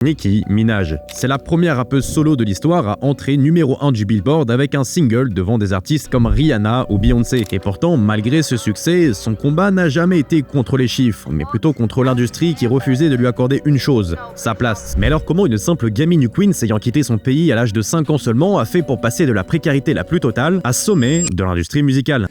Nicki Minaj. C'est la première rappeuse solo de l'histoire à entrer numéro 1 du Billboard avec un single devant des artistes comme Rihanna ou Beyoncé. Et pourtant, malgré ce succès, son combat n'a jamais été contre les chiffres, mais plutôt contre l'industrie qui refusait de lui accorder une chose, sa place. Mais alors comment une simple gamine du Queens ayant quitté son pays à l'âge de 5 ans seulement a fait pour passer de la précarité la plus totale à sommet de l'industrie musicale ?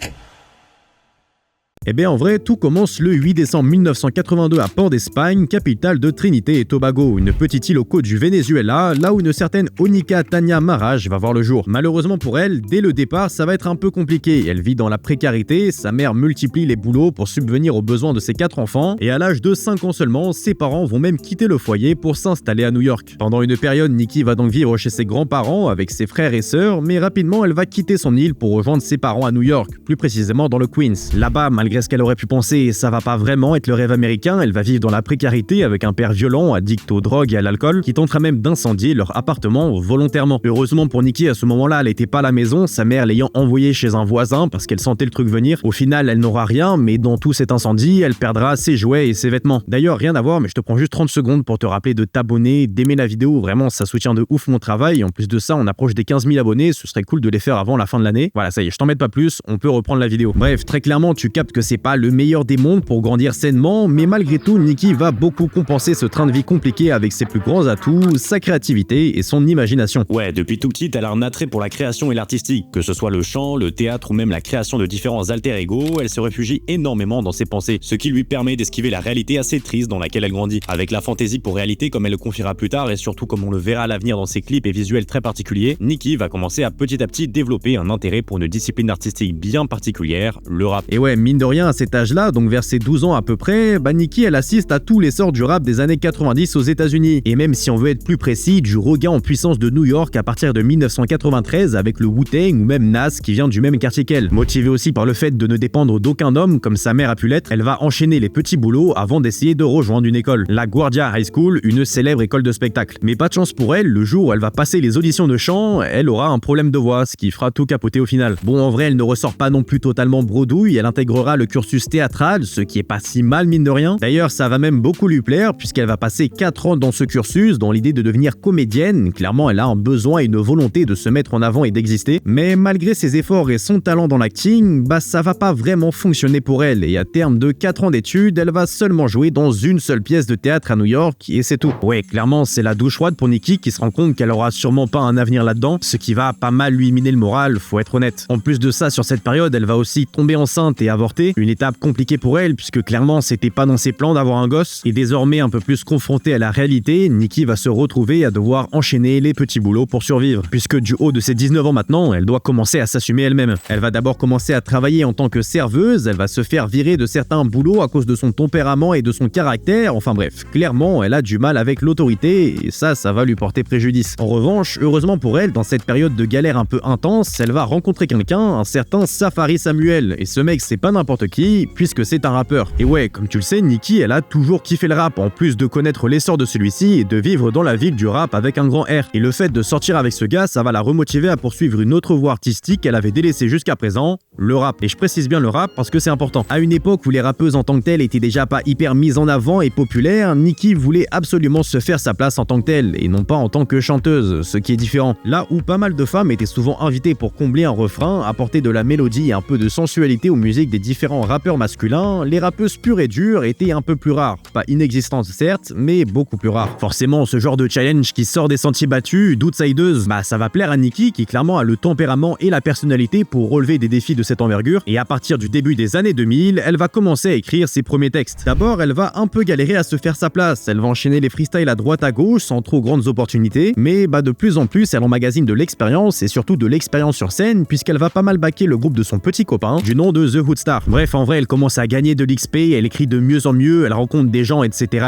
Eh bien en vrai, tout commence le 8 décembre 1982 à Port d'Espagne, capitale de Trinité et Tobago, une petite île aux côtes du Venezuela, là où une certaine Onika Tania Maraj va voir le jour. Malheureusement pour elle, dès le départ, ça va être un peu compliqué. Elle vit dans la précarité, sa mère multiplie les boulots pour subvenir aux besoins de ses 4 enfants, et à l'âge de 5 ans seulement, ses parents vont même quitter le foyer pour s'installer à New York. Pendant une période, Nicki va donc vivre chez ses grands-parents avec ses frères et sœurs, mais rapidement elle va quitter son île pour rejoindre ses parents à New York, plus précisément dans le Queens. Là-bas, malgré ce qu'elle aurait pu penser, ça va pas vraiment être le rêve américain, elle va vivre dans la précarité avec un père violent, addict aux drogues et à l'alcool, qui tentera même d'incendier leur appartement volontairement. Heureusement pour Nicki, à ce moment-là, elle était pas à la maison, sa mère l'ayant envoyée chez un voisin parce qu'elle sentait le truc venir. Au final, elle n'aura rien, mais dans tout cet incendie, elle perdra ses jouets et ses vêtements. D'ailleurs, rien à voir, mais je te prends juste 30 secondes pour te rappeler de t'abonner, d'aimer la vidéo, vraiment ça soutient de ouf mon travail, et en plus de ça, on approche des 15 000 abonnés, ce serait cool de les faire avant la fin de l'année. Voilà, ça y est, je t'embête pas plus, on peut reprendre la vidéo. Bref, très clairement, tu captes que c'est pas le meilleur des mondes pour grandir sainement, mais malgré tout, Nicki va beaucoup compenser ce train de vie compliqué avec ses plus grands atouts, sa créativité et son imagination. Ouais, depuis tout petit, elle a un attrait pour la création et l'artistique, que ce soit le chant, le théâtre ou même la création de différents alter-ego, elle se réfugie énormément dans ses pensées, ce qui lui permet d'esquiver la réalité assez triste dans laquelle elle grandit. Avec la fantaisie pour réalité comme elle le confiera plus tard et surtout comme on le verra à l'avenir dans ses clips et visuels très particuliers, Nicki va commencer à petit développer un intérêt pour une discipline artistique bien particulière, le rap. Et ouais, mine de rien, à cet âge-là, donc vers ses 12 ans à peu près, Nicki elle assiste à tout l'essor du rap des années 90 aux États-Unis. Et même si on veut être plus précis, du regain en puissance de New York à partir de 1993 avec le Wu-Tang ou même Nas qui vient du même quartier qu'elle. Motivée aussi par le fait de ne dépendre d'aucun homme comme sa mère a pu l'être, elle va enchaîner les petits boulots avant d'essayer de rejoindre une école, la Guardia High School, une célèbre école de spectacle. Mais pas de chance pour elle, le jour où elle va passer les auditions de chant, elle aura un problème de voix, ce qui fera tout capoter au final. Bon, en vrai, elle ne ressort pas non plus totalement bredouille, elle intégrera le cursus théâtral, ce qui est pas si mal mine de rien. D'ailleurs, ça va même beaucoup lui plaire puisqu'elle va passer 4 ans dans ce cursus dans l'idée de devenir comédienne. Clairement, elle a un besoin et une volonté de se mettre en avant et d'exister. Mais malgré ses efforts et son talent dans l'acting, ça va pas vraiment fonctionner pour elle. Et à terme de 4 ans d'études, elle va seulement jouer dans une seule pièce de théâtre à New York et c'est tout. Ouais, clairement, c'est la douche froide pour Nicki qui se rend compte qu'elle aura sûrement pas un avenir là-dedans, ce qui va pas mal lui miner le moral, faut être honnête. En plus de ça, sur cette période, elle va aussi tomber enceinte et avorter, une étape compliquée pour elle puisque clairement c'était pas dans ses plans d'avoir un gosse, et désormais un peu plus confrontée à la réalité, Nicki va se retrouver à devoir enchaîner les petits boulots pour survivre, puisque du haut de ses 19 ans maintenant, elle doit commencer à s'assumer elle-même. Elle va d'abord commencer à travailler en tant que serveuse, elle va se faire virer de certains boulots à cause de son tempérament et de son caractère, enfin bref, clairement elle a du mal avec l'autorité, et ça va lui porter préjudice. En revanche, heureusement pour elle, dans cette période de galère un peu intense, elle va rencontrer quelqu'un, un certain Safari Samuel, et ce mec c'est pas n'importe qui, puisque c'est un rappeur. Et ouais, comme tu le sais, Nicki, elle a toujours kiffé le rap, en plus de connaître l'essor de celui-ci et de vivre dans la ville du rap avec un grand R. Et le fait de sortir avec ce gars, ça va la remotiver à poursuivre une autre voie artistique qu'elle avait délaissée jusqu'à présent, le rap. Et je précise bien le rap parce que c'est important. À une époque où les rappeuses en tant que telles étaient déjà pas hyper mises en avant et populaires, Nicki voulait absolument se faire sa place en tant que telle, et non pas en tant que chanteuse, ce qui est différent. Là où pas mal de femmes étaient souvent invitées pour combler un refrain, apporter de la mélodie et un peu de sensualité aux musiques des différents rappeurs masculins, les rappeuses pures et dures étaient un peu plus rares. Pas inexistantes certes, mais beaucoup plus rares. Forcément, ce genre de challenge qui sort des sentiers battus, d'outsideuse, ça va plaire à Nicki qui clairement a le tempérament et la personnalité pour relever des défis de cette envergure, et à partir du début des années 2000, elle va commencer à écrire ses premiers textes. D'abord, elle va un peu galérer à se faire sa place, elle va enchaîner les freestyles à droite à gauche sans trop grandes opportunités, mais de plus en plus, elle emmagasine de l'expérience et surtout de l'expérience sur scène puisqu'elle va pas mal backer le groupe de son petit copain du nom de The Hood Star. Bref, en vrai, elle commence à gagner de l'XP, elle écrit de mieux en mieux, elle rencontre des gens, etc.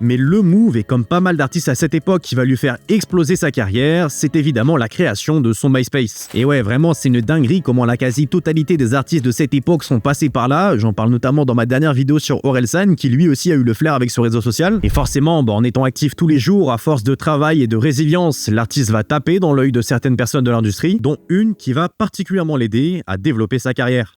Mais le move, et comme pas mal d'artistes à cette époque qui va lui faire exploser sa carrière, c'est évidemment la création de son MySpace. Et ouais, vraiment, c'est une dinguerie comment la quasi-totalité des artistes de cette époque sont passés par là. J'en parle notamment dans ma dernière vidéo sur Orelsan, qui lui aussi a eu le flair avec ce réseau social. Et forcément, en étant actif tous les jours, à force de travail et de résilience, l'artiste va taper dans l'œil de certaines personnes de l'industrie, dont une qui va particulièrement l'aider à développer sa carrière.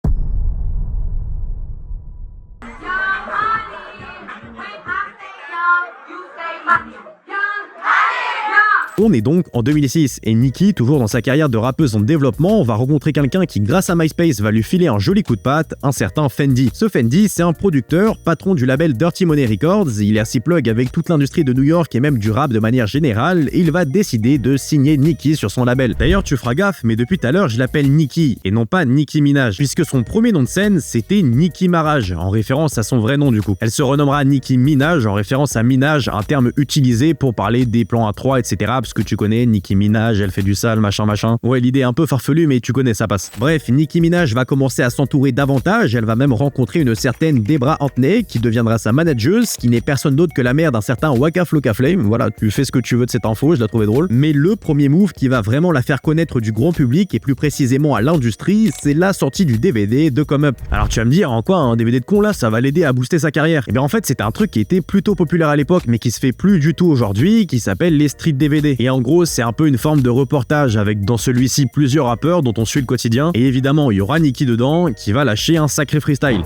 On est donc en 2006 et Nicki, toujours dans sa carrière de rappeuse en développement, va rencontrer quelqu'un qui, grâce à MySpace, va lui filer un joli coup de patte, un certain Fendi. Ce Fendi, c'est un producteur, patron du label Dirty Money Records, il est assez plug avec toute l'industrie de New York et même du rap de manière générale, et il va décider de signer Nicki sur son label. D'ailleurs, tu feras gaffe, mais depuis tout à l'heure, je l'appelle Nicki, et non pas Nicki Minaj, puisque son premier nom de scène, c'était Nicki Minaj, en référence à son vrai nom du coup. Elle se renommera Nicki Minaj, en référence à Minaj, un terme utilisé pour parler des plans à 3, etc., parce que tu connais, Nicki Minaj, elle fait du sale, machin. Ouais, l'idée est un peu farfelue, mais tu connais, ça passe. Bref, Nicki Minaj va commencer à s'entourer davantage, elle va même rencontrer une certaine Debra Anthony, qui deviendra sa manageuse, qui n'est personne d'autre que la mère d'un certain Waka Flocka Flame. Voilà, tu fais ce que tu veux de cette info, je la trouvais drôle. Mais le premier move qui va vraiment la faire connaître du grand public, et plus précisément à l'industrie, c'est la sortie du DVD de Come Up. Alors tu vas me dire, en quoi un DVD de con là, ça va l'aider à booster sa carrière? Et bien en fait, c'était un truc qui était plutôt populaire à l'époque, mais qui se fait plus du tout aujourd'hui, qui s'appelle les street DVD. Et en gros, c'est un peu une forme de reportage avec dans celui-ci plusieurs rappeurs dont on suit le quotidien. Et évidemment, il y aura Nicki dedans qui va lâcher un sacré freestyle.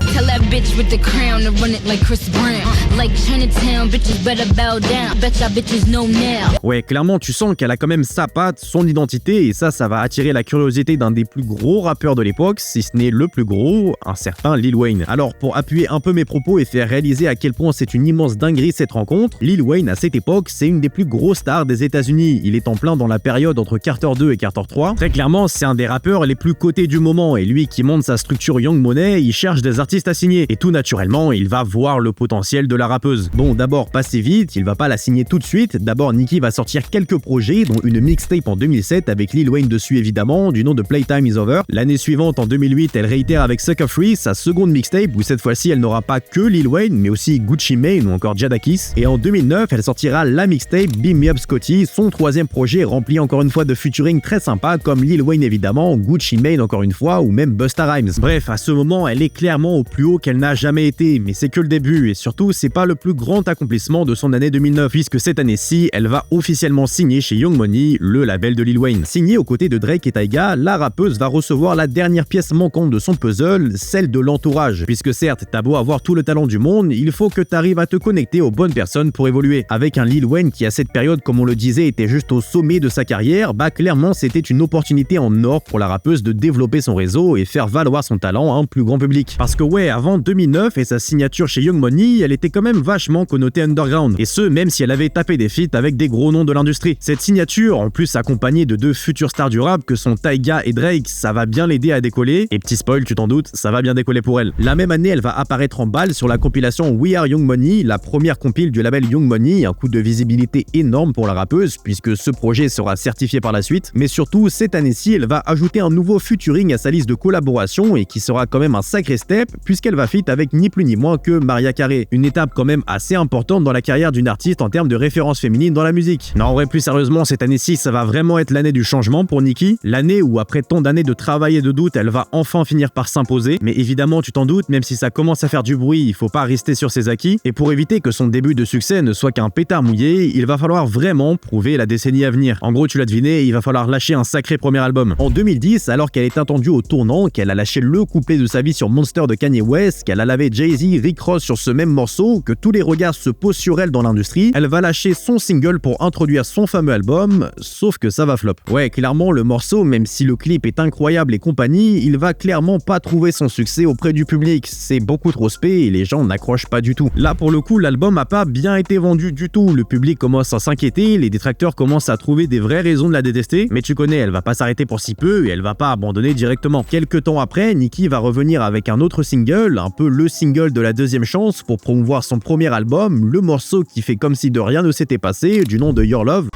Ouais, clairement, tu sens qu'elle a quand même sa patte, son identité, et ça va attirer la curiosité d'un des plus gros rappeurs de l'époque, si ce n'est le plus gros, un certain Lil Wayne. Alors, pour appuyer un peu mes propos et faire réaliser à quel point c'est une immense dinguerie cette rencontre, Lil Wayne, à cette époque, c'est une des plus grosses stars des États-Unis. Il est en plein dans la période entre Carter 2 et Carter 3. Très clairement, c'est un des rappeurs les plus cotés du moment, et lui qui monte sa structure Young Money, il cherche des artistes à signer, et tout naturellement, il va voir le potentiel de la rappeuse. Bon, d'abord, passez vite, il va pas la signer tout de suite. D'abord, Nicki va sortir quelques projets, dont une mixtape en 2007 avec Lil Wayne dessus évidemment, du nom de Playtime is Over. L'année suivante, en 2008, elle réitère avec Sucker Free, sa seconde mixtape, où cette fois-ci, elle n'aura pas que Lil Wayne, mais aussi Gucci Mane ou encore Jadakiss. Et en 2009, elle sortira la mixtape Beam Me Up Scotty, son troisième projet rempli encore une fois de featuring très sympa comme Lil Wayne évidemment, Gucci Mane encore une fois, ou même Busta Rhymes. Bref, à ce moment, elle est clairement au plus haut qu'elle n'a jamais été, mais c'est que le début, et surtout, c'est pas le plus grand accomplissement de son année 2009, puisque cette année-ci, elle va officiellement signer chez Young Money, le label de Lil Wayne. Signée aux côtés de Drake et Tyga, la rappeuse va recevoir la dernière pièce manquante de son puzzle, celle de l'entourage, puisque certes, t'as beau avoir tout le talent du monde, il faut que t'arrives à te connecter aux bonnes personnes pour évoluer. Avec un Lil Wayne qui à cette période, comme on le disait, était juste au sommet de sa carrière, bah clairement c'était une opportunité en or pour la rappeuse de développer son réseau et faire valoir son talent à un plus grand public. Parce que ouais, avant 2009 et sa signature chez Young Money, elle était quand même vachement connotée underground, et ce même si elle avait tapé des feats avec des gros noms de l'industrie. Cette signature, en plus accompagnée de deux futurs stars du rap que sont Tyga et Drake, ça va bien l'aider à décoller, et petit spoil, tu t'en doutes, ça va bien décoller pour elle. La même année, elle va apparaître en balle sur la compilation We Are Young Money, la première compile du label Young Money, un coup de visibilité énorme pour la rappeuse, puisque ce projet sera certifié par la suite, mais surtout, cette année-ci, elle va ajouter un nouveau featuring à sa liste de collaboration, et qui sera quand même un sacré step, puisqu'elle va feat avec ni plus ni moins que Mariah Carey, une étape quand même assez importante dans la carrière d'une artiste en termes de référence féminine dans la musique. Non, en vrai, plus sérieusement, cette année-ci, ça va vraiment être l'année du changement pour Nicki, l'année où après tant d'années de travail et de doute, elle va enfin finir par s'imposer, mais évidemment, tu t'en doutes, même si ça commence à faire du bruit, il faut pas rester sur ses acquis, et pour éviter que son début de succès ne soit qu'un pétard mouillé, il va falloir vraiment prouver la décennie à venir. En gros, tu l'as deviné, il va falloir lâcher un sacré premier album. En 2010, alors qu'elle est attendue au tournant, qu'elle a lâché le couplet de sa vie sur Monster de Kanye West, qu'elle a lavé Jay-Z, Rick Ross sur ce même morceau, que tous les regards se posent sur elle dans l'industrie, elle va lâcher son single pour introduire son fameux album, sauf que ça va flop. Ouais, clairement, le morceau, même si le clip est incroyable et compagnie, il va clairement pas trouver son succès auprès du public. C'est beaucoup trop spé et les gens n'accrochent pas du tout. Là, pour le coup, l'album a pas bien été vendu du tout. Le public commence à s'inquiéter, les détracteurs commencent à trouver des vraies raisons de la détester, mais tu connais, elle va pas s'arrêter pour si peu et elle va pas abandonner directement. Quelques temps après, Nicki va revenir avec un autre single, un peu le single de la deuxième chance pour promouvoir son premier album, le morceau qui fait comme si de rien ne s'était passé, du nom de Your Love.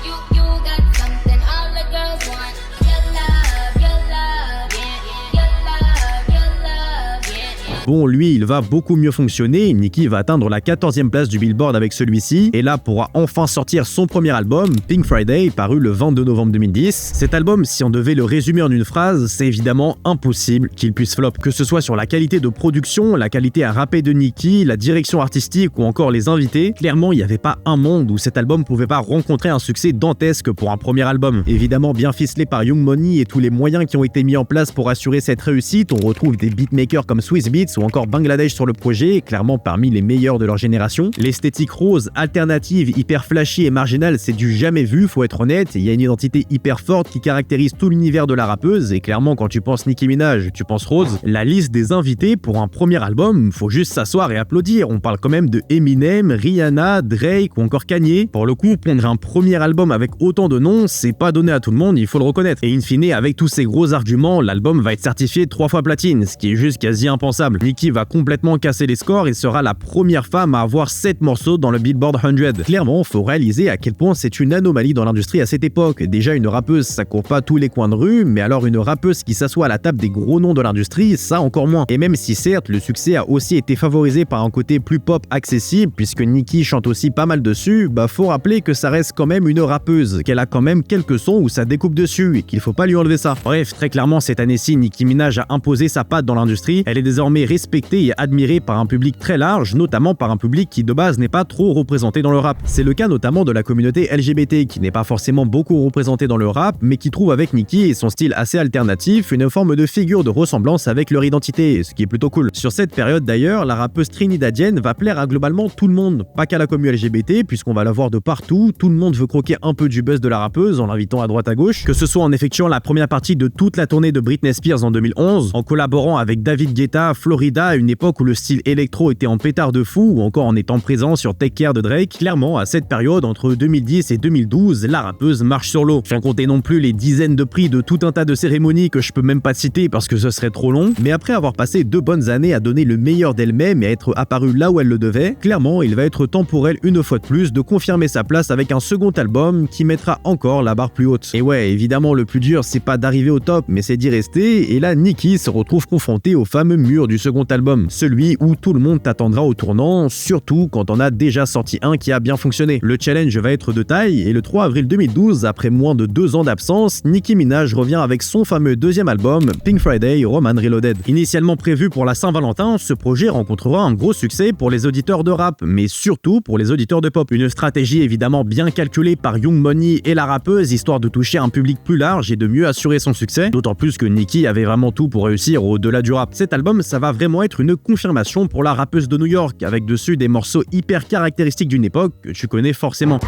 Bon, lui, il va beaucoup mieux fonctionner, Nicki va atteindre la 14e place du Billboard avec celui-ci, et là pourra enfin sortir son premier album, Pink Friday, paru le 22 novembre 2010. Cet album, si on devait le résumer en une phrase, c'est évidemment impossible qu'il puisse flop. Que ce soit sur la qualité de production, la qualité à rapper de Nicki, la direction artistique ou encore les invités, clairement il n'y avait pas un monde où cet album pouvait pas rencontrer un succès dantesque pour un premier album. Évidemment bien ficelé par Young Money et tous les moyens qui ont été mis en place pour assurer cette réussite, on retrouve des beatmakers comme Swizz Beatz ou encore Bangladesh sur le projet, clairement parmi les meilleurs de leur génération. L'esthétique rose, alternative, hyper flashy et marginale, c'est du jamais vu, faut être honnête. Il y a une identité hyper forte qui caractérise tout l'univers de la rappeuse, et clairement quand tu penses Nicki Minaj, tu penses rose. La liste des invités pour un premier album, faut juste s'asseoir et applaudir. On parle quand même de Eminem, Rihanna, Drake ou encore Kanye. Pour le coup, prendre un premier album avec autant de noms, c'est pas donné à tout le monde, il faut le reconnaître. Et in fine, avec tous ces gros arguments, l'album va être certifié 3 fois platine, ce qui est juste quasi impensable. Nicki va complètement casser les scores et sera la première femme à avoir 7 morceaux dans le Billboard 100. Clairement, faut réaliser à quel point c'est une anomalie dans l'industrie à cette époque. Déjà, une rappeuse, ça court pas tous les coins de rue, mais alors une rappeuse qui s'assoit à la table des gros noms de l'industrie, ça encore moins. Et même si certes, le succès a aussi été favorisé par un côté plus pop accessible, puisque Nicki chante aussi pas mal dessus, faut rappeler que ça reste quand même une rappeuse, qu'elle a quand même quelques sons où ça découpe dessus et qu'il faut pas lui enlever ça. Bref, très clairement, cette année-ci, Nicki Minaj a imposé sa patte dans l'industrie. Elle est désormais respectée et admirée par un public très large, notamment par un public qui de base n'est pas trop représenté dans le rap. C'est le cas notamment de la communauté LGBT, qui n'est pas forcément beaucoup représentée dans le rap, mais qui trouve avec Nicki et son style assez alternatif une forme de figure de ressemblance avec leur identité, ce qui est plutôt cool. Sur cette période d'ailleurs, la rappeuse trinidadienne va plaire à globalement tout le monde, pas qu'à la commu LGBT, puisqu'on va la voir de partout, tout le monde veut croquer un peu du buzz de la rappeuse en l'invitant à droite à gauche, que ce soit en effectuant la première partie de toute la tournée de Britney Spears en 2011, en collaborant avec David Guetta, Florida, à une époque où le style électro était en pétard de fou, ou encore en étant présent sur Take Care de Drake. Clairement, à cette période, entre 2010 et 2012, la rappeuse marche sur l'eau. Sans compter non plus les dizaines de prix de tout un tas de cérémonies que je peux même pas citer parce que ce serait trop long, mais après avoir passé 2 bonnes années à donner le meilleur d'elle-même et à être apparue là où elle le devait, clairement, il va être temps pour elle une fois de plus de confirmer sa place avec un second album qui mettra encore la barre plus haute. Et ouais, évidemment, le plus dur, c'est pas d'arriver au top, mais c'est d'y rester, et là, Nicki se retrouve confrontée au fameux mur du second album, celui où tout le monde t'attendra au tournant, surtout quand on a déjà sorti un qui a bien fonctionné. Le challenge va être de taille, et le 3 avril 2012, après moins de 2 ans d'absence, Nicki Minaj revient avec son fameux deuxième album, Pink Friday Roman Reloaded. Initialement prévu pour la Saint-Valentin, ce projet rencontrera un gros succès pour les auditeurs de rap, mais surtout pour les auditeurs de pop. Une stratégie évidemment bien calculée par Young Money et la rappeuse, histoire de toucher un public plus large et de mieux assurer son succès, d'autant plus que Nicki avait vraiment tout pour réussir au-delà du rap. Cet album, ça va vraiment être une confirmation pour la rappeuse de New York, avec dessus des morceaux hyper caractéristiques d'une époque que tu connais forcément.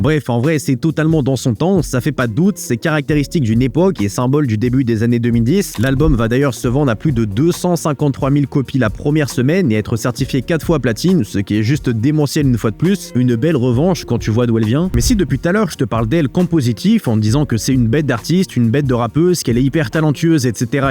Bref, en vrai, c'est totalement dans son temps, ça fait pas de doute, c'est caractéristique d'une époque et symbole du début des années 2010. L'album va d'ailleurs se vendre à plus de 253 000 copies la première semaine et être certifié 4 fois platine, ce qui est juste démentiel une fois de plus. Une belle revanche quand tu vois d'où elle vient. Mais si depuis tout à l'heure je te parle d'elle qu'en positif, en te disant que c'est une bête d'artiste, une bête de rappeuse, qu'elle est hyper talentueuse, etc.,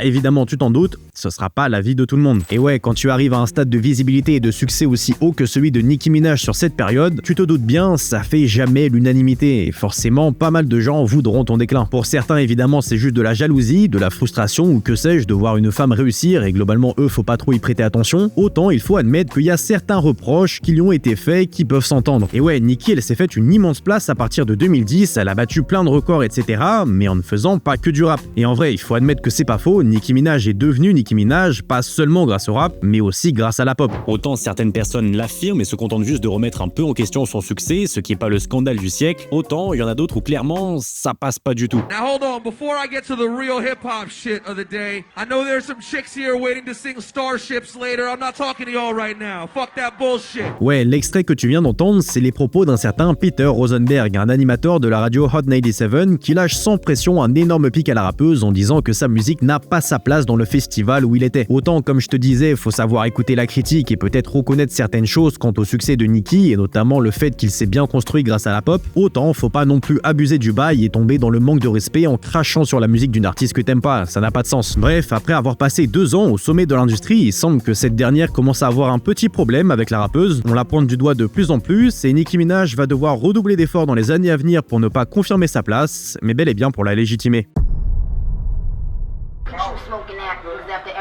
évidemment tu t'en doutes, ce sera pas la vie de tout le monde. Et ouais, quand tu arrives à un stade de visibilité et de succès aussi haut que celui de Nicki Minaj sur cette période, tu te doutes bien, ça fait jamais l'unanimité et forcément pas mal de gens voudront ton déclin. Pour certains évidemment c'est juste de la jalousie, de la frustration ou que sais-je de voir une femme réussir et globalement eux faut pas trop y prêter attention. Autant il faut admettre qu'il y a certains reproches qui lui ont été faits qui peuvent s'entendre. Et ouais, Nicki elle s'est faite une immense place à partir de 2010, elle a battu plein de records etc, mais en ne faisant pas que du rap. Et en vrai il faut admettre que c'est pas faux, Nicki Minaj est devenue Nicki Minaj pas seulement grâce au rap mais aussi grâce à la pop. Autant certaines personnes l'affirment et se contentent juste de remettre un peu en question son succès, ce qui est pas le scandale du siècle, autant il y en a d'autres où clairement ça passe pas du tout. Now hold on, before I get to the real hip-hop shit of the day, I know there's some chicks here waiting to sing Starships later. I'm not talking to y'all right now. Fuck that bullshit. Ouais, l'extrait que tu viens d'entendre, c'est les propos d'un certain Peter Rosenberg, un animateur de la radio Hot 97 qui lâche sans pression un énorme pic à la rappeuse en disant que sa musique n'a pas sa place dans le festival où il était. Autant comme je te disais, faut savoir écouter la critique et peut-être reconnaître certaines choses quant au succès de Nicki et notamment le fait qu'il s'est bien construit grâce à la pop, autant faut pas non plus abuser du bail et tomber dans le manque de respect en crachant sur la musique d'une artiste que t'aimes pas, ça n'a pas de sens. Bref, après avoir passé 2 ans au sommet de l'industrie, il semble que cette dernière commence à avoir un petit problème avec la rappeuse, on la pointe du doigt de plus en plus et Nicki Minaj va devoir redoubler d'efforts dans les années à venir pour ne pas confirmer sa place, mais bel et bien pour la légitimer. Smoking apples after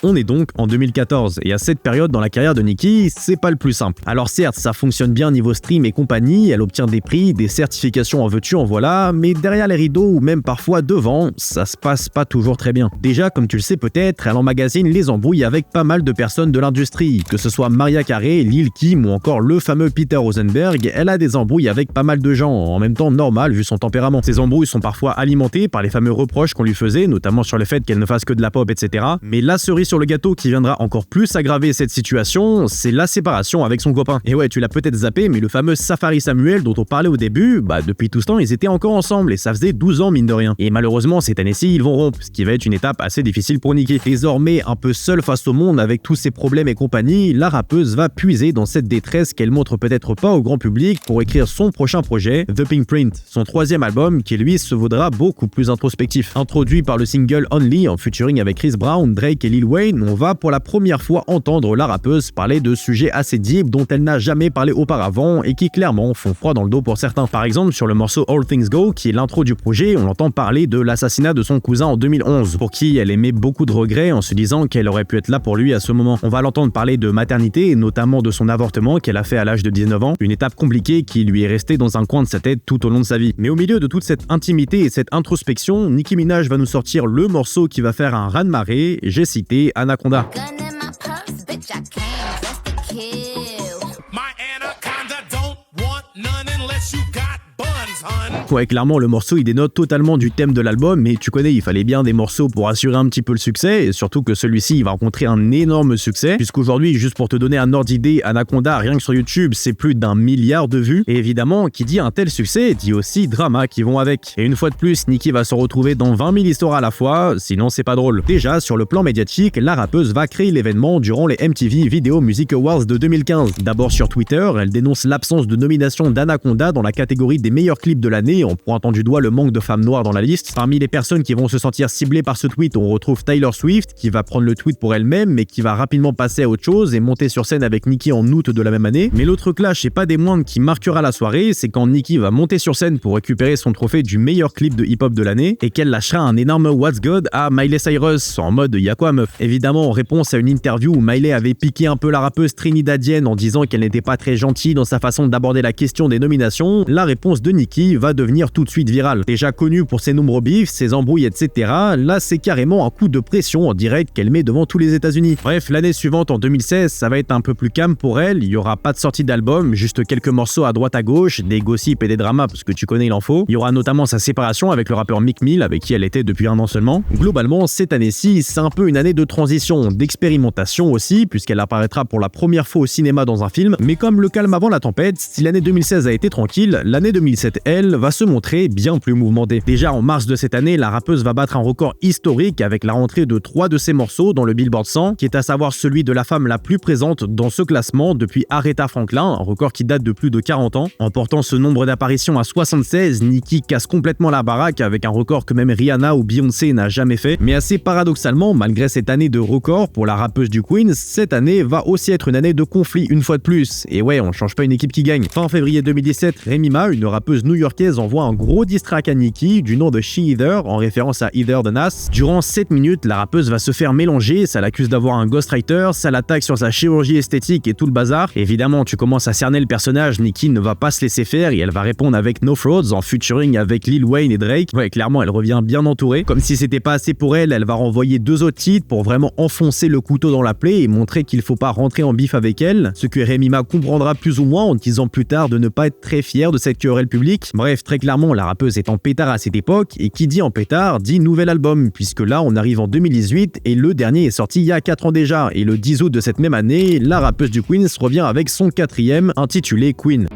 On est donc en 2014, et à cette période dans la carrière de Nicki, c'est pas le plus simple. Alors certes, ça fonctionne bien niveau stream et compagnie, elle obtient des prix, des certifications en veux-tu en voilà, mais derrière les rideaux ou même parfois devant, ça se passe pas toujours très bien. Déjà, comme tu le sais peut-être, elle emmagasine les embrouilles avec pas mal de personnes de l'industrie, que ce soit Mariah Carey, Lil Kim ou encore le fameux Peter Rosenberg, elle a des embrouilles avec pas mal de gens, en même temps normal vu son tempérament. Ces embrouilles sont parfois alimentées par les fameux reproches qu'on lui faisait, notamment sur le fait qu'elle ne fasse que de la pop, etc. Mais la cerise sur le gâteau qui viendra encore plus aggraver cette situation, c'est la séparation avec son copain. Et ouais, tu l'as peut-être zappé, mais le fameux Safari Samuel dont on parlait au début, depuis tout ce temps, ils étaient encore ensemble et ça faisait 12 ans mine de rien. Et malheureusement, cette année-ci, ils vont rompre, ce qui va être une étape assez difficile pour Nicki. Désormais, un peu seule face au monde avec tous ses problèmes et compagnie, la rappeuse va puiser dans cette détresse qu'elle montre peut-être pas au grand public pour écrire son prochain projet, The Pink Print, son 3e album qui lui se vaudra beaucoup plus introspectif. Introduit par le single Only en featuring avec Chris Brown, Drake et Lil Wayne, on va pour la première fois entendre la rappeuse parler de sujets assez deep dont elle n'a jamais parlé auparavant et qui clairement font froid dans le dos pour certains. Par exemple, sur le morceau All Things Go, qui est l'intro du projet, on entend parler de l'assassinat de son cousin en 2011, pour qui elle émet beaucoup de regrets en se disant qu'elle aurait pu être là pour lui à ce moment. On va l'entendre parler de maternité et notamment de son avortement qu'elle a fait à l'âge de 19 ans, une étape compliquée qui lui est restée dans un coin de sa tête tout au long de sa vie. Mais au milieu de toute cette intimité et cette introspection, Nicki Minaj va nous sortir le morceau qui va faire un raz-de-marée, j'ai cité Anaconda. Ouais, clairement, le morceau il dénote totalement du thème de l'album, mais tu connais, il fallait bien des morceaux pour assurer un petit peu le succès, et surtout que celui-ci il va rencontrer un énorme succès, puisqu'aujourd'hui, juste pour te donner un ordre d'idée, Anaconda, rien que sur YouTube, c'est plus d'1 milliard de vues, et évidemment, qui dit un tel succès, dit aussi drama qui vont avec. Et une fois de plus, Nicki va se retrouver dans 20 000 histoires à la fois, sinon c'est pas drôle. Déjà, sur le plan médiatique, la rappeuse va créer l'événement durant les MTV Video Music Awards de 2015. D'abord sur Twitter, elle dénonce l'absence de nomination d'Anaconda dans la catégorie des meilleurs clips de l'année, en pointant du doigt le manque de femmes noires dans la liste. Parmi les personnes qui vont se sentir ciblées par ce tweet, on retrouve Taylor Swift, qui va prendre le tweet pour elle-même, mais qui va rapidement passer à autre chose et monter sur scène avec Nicki en août de la même année. Mais l'autre clash, et pas des moindres, qui marquera la soirée, c'est quand Nicki va monter sur scène pour récupérer son trophée du meilleur clip de hip-hop de l'année, et qu'elle lâchera un énorme What's God à Miley Cyrus, en mode y'a quoi meuf. Évidemment, en réponse à une interview où Miley avait piqué un peu la rappeuse trinidadienne en disant qu'elle n'était pas très gentille dans sa façon d'aborder la question des nominations, la réponse de Nicki va devenir tout de suite virale. Déjà connue pour ses nombreux bifs, ses embrouilles, etc., là c'est carrément un coup de pression en direct qu'elle met devant tous les États-Unis. Bref, l'année suivante, en 2016, ça va être un peu plus calme pour elle, il y aura pas de sortie d'album, juste quelques morceaux à droite à gauche, des gossips et des dramas parce que tu connais il en faut. Il y aura notamment sa séparation avec le rappeur Meek Mill avec qui elle était depuis 1 an seulement. Globalement, cette année-ci, c'est un peu une année de transition, d'expérimentation aussi, puisqu'elle apparaîtra pour la première fois au cinéma dans un film, mais comme le calme avant la tempête, si l'année 2016 a été tranquille, l'année 2007, elle, va se montrer bien plus mouvementée. Déjà en mars de cette année, la rappeuse va battre un record historique avec la rentrée de 3 de ses morceaux dans le Billboard 100, qui est à savoir celui de la femme la plus présente dans ce classement depuis Aretha Franklin, un record qui date de plus de 40 ans. En portant ce nombre d'apparitions à 76, Nicki casse complètement la baraque avec un record que même Rihanna ou Beyoncé n'a jamais fait. Mais assez paradoxalement, malgré cette année de record pour la rappeuse du Queens, cette année va aussi être une année de conflit une fois de plus. Et ouais, on change pas une équipe qui gagne. Fin février 2017, Remy Ma, une rappeuse new-yorkaise, envoie un gros diss track à Nicki du nom de She Either, en référence à Either de Nas. Durant 7 minutes, la rappeuse va se faire mélanger, ça l'accuse d'avoir un ghostwriter, ça l'attaque sur sa chirurgie esthétique et tout le bazar. Évidemment, tu commences à cerner le personnage, Nicki ne va pas se laisser faire et elle va répondre avec No Frauds en featuring avec Lil Wayne et Drake. Ouais, clairement, elle revient bien entourée. Comme si c'était pas assez pour elle, elle va renvoyer 2 autres titres pour vraiment enfoncer le couteau dans la plaie et montrer qu'il faut pas rentrer en bif avec elle, ce que Remy Ma comprendra plus ou moins en disant plus tard de ne pas être très fière de cette querelle publique. Bref, très clairement, la rappeuse est en pétard à cette époque, et qui dit en pétard dit nouvel album, puisque là on arrive en 2018 et le dernier est sorti il y a 4 ans déjà, et le 10 août de cette même année, la rappeuse du Queens revient avec son 4e intitulé Queen.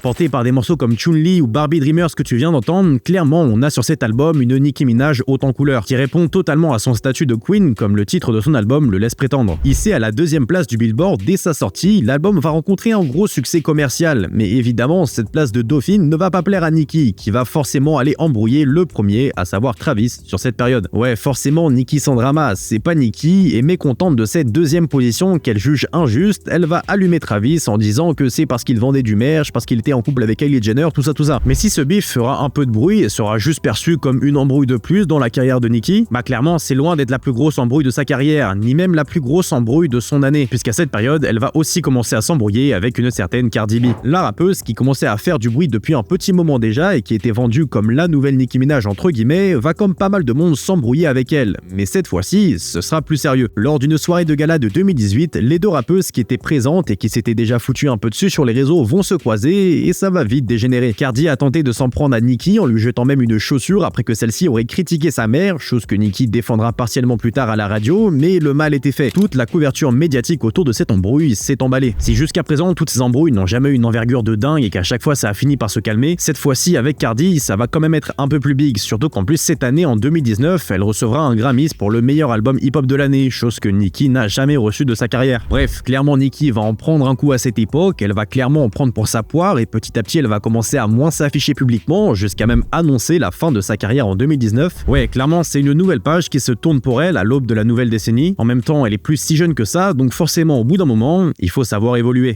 Porté par des morceaux comme Chun-Li ou Barbie Dreamers que tu viens d'entendre, clairement on a sur cet album une Nicki Minaj haute en couleur, qui répond totalement à son statut de Queen comme le titre de son album le laisse prétendre. Hissé à la 2e place du Billboard dès sa sortie, l'album va rencontrer un gros succès commercial, mais évidemment cette place de dauphine ne va pas plaire à Nicki, qui va forcément aller embrouiller le premier, à savoir Travis, sur cette période. Ouais, forcément Nicki sans drama, c'est pas Nicki, et mécontente de cette 2e position qu'elle juge injuste, elle va allumer Travis Travis en disant que c'est parce qu'il vendait du merch, parce qu'il était en couple avec Kylie Jenner, tout ça. Mais si ce bif fera un peu de bruit et sera juste perçu comme une embrouille de plus dans la carrière de Nicki, bah clairement c'est loin d'être la plus grosse embrouille de sa carrière, ni même la plus grosse embrouille de son année, puisqu'à cette période, elle va aussi commencer à s'embrouiller avec une certaine Cardi B. La rappeuse qui commençait à faire du bruit depuis un petit moment déjà et qui était vendue comme la nouvelle Nicki Minaj entre guillemets, va comme pas mal de monde s'embrouiller avec elle. Mais cette fois-ci, ce sera plus sérieux. Lors d'une soirée de gala de 2018, les deux rappeuses qui étaient présentes et qui s'étaient déjà foutues un peu dessus sur les réseaux vont se croiser et ça va vite dégénérer. Cardi a tenté de s'en prendre à Nicki en lui jetant même une chaussure après que celle-ci aurait critiqué sa mère, chose que Nicki défendra partiellement plus tard à la radio, mais le mal était fait. Toute la couverture médiatique autour de cette embrouille s'est emballée. Si jusqu'à présent toutes ces embrouilles n'ont jamais eu une envergure de dingue et qu'à chaque fois ça a fini par se calmer, cette fois-ci avec Cardi ça va quand même être un peu plus big, surtout qu'en plus cette année en 2019 elle recevra un Grammys pour le meilleur album hip-hop de l'année, chose que Nicki n'a jamais reçu de sa carrière. Bref, clairement Nicki va en prendre un coup à cette époque, elle va clairement en prendre pour sa poire et petit à petit elle va commencer à moins s'afficher publiquement jusqu'à même annoncer la fin de sa carrière en 2019. Ouais, clairement c'est une nouvelle page qui se tourne pour elle à l'aube de la nouvelle décennie. En même temps elle est plus si jeune que ça, donc forcément au bout d'un moment, il faut savoir évoluer.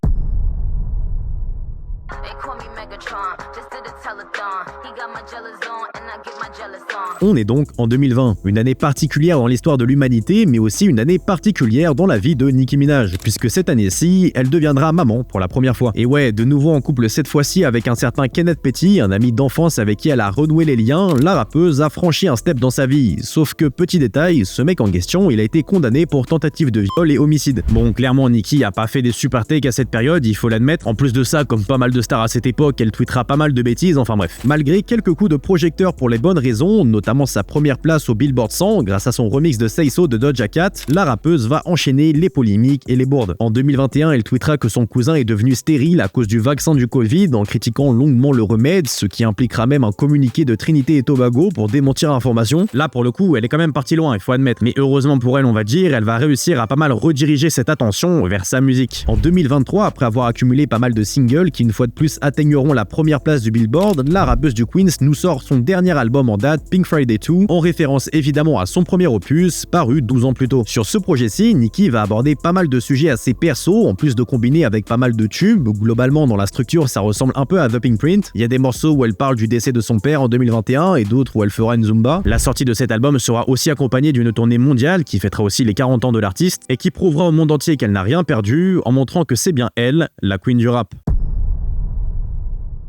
On est donc en 2020, une année particulière dans l'histoire de l'humanité, mais aussi une année particulière dans la vie de Nicki Minaj, puisque cette année-ci, elle deviendra maman pour la première fois. Et ouais, de nouveau en couple cette fois-ci avec un certain Kenneth Petty, un ami d'enfance avec qui elle a renoué les liens, la rappeuse a franchi un step dans sa vie. Sauf que, petit détail, ce mec en question, il a été condamné pour tentative de viol et homicide. Bon, clairement, Nicki a pas fait des super takes à cette période, il faut l'admettre. En plus de ça, comme pas mal de stars à cette époque, elle tweetera pas mal de bêtises, enfin bref. Malgré quelques coups de projecteur pour les bonnes raisons, notamment sa première place au Billboard 100 grâce à son remix de Say So de Doja Cat, la rappeuse va enchaîner les polémiques et les bourdes. En 2021, elle tweetera que son cousin est devenu stérile à cause du vaccin du Covid en critiquant longuement le remède, ce qui impliquera même un communiqué de Trinité et Tobago pour démentir l'information. Là, pour le coup, elle est quand même partie loin, il faut admettre. Mais heureusement pour elle, on va dire, elle va réussir à pas mal rediriger cette attention vers sa musique. En 2023, après avoir accumulé pas mal de singles qui une fois de plus atteigneront la première place du Billboard, la rappeuse du Queens nous sort son dernier album en date, Pink Friday 2, en référence évidemment à son premier opus, paru 12 ans plus tôt. Sur ce projet-ci, Nicki va aborder pas mal de sujets assez perso, en plus de combiner avec pas mal de tubes. Globalement, dans la structure, ça ressemble un peu à The Pink Print. Il y a des morceaux où elle parle du décès de son père en 2021 et d'autres où elle fera une zumba. La sortie de cet album sera aussi accompagnée d'une tournée mondiale qui fêtera aussi les 40 ans de l'artiste et qui prouvera au monde entier qu'elle n'a rien perdu en montrant que c'est bien elle, la queen du rap.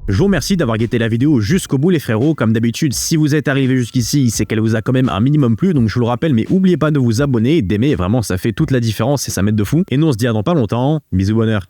Je vous remercie d'avoir guetté la vidéo jusqu'au bout les frérots. Comme d'habitude, si vous êtes arrivé jusqu'ici, c'est qu'elle vous a quand même un minimum plu, donc je vous le rappelle, mais n'oubliez pas de vous abonner et d'aimer, vraiment ça fait toute la différence et ça m'aide de fou. Et nous on se dit à dans pas longtemps, bisous bonheur.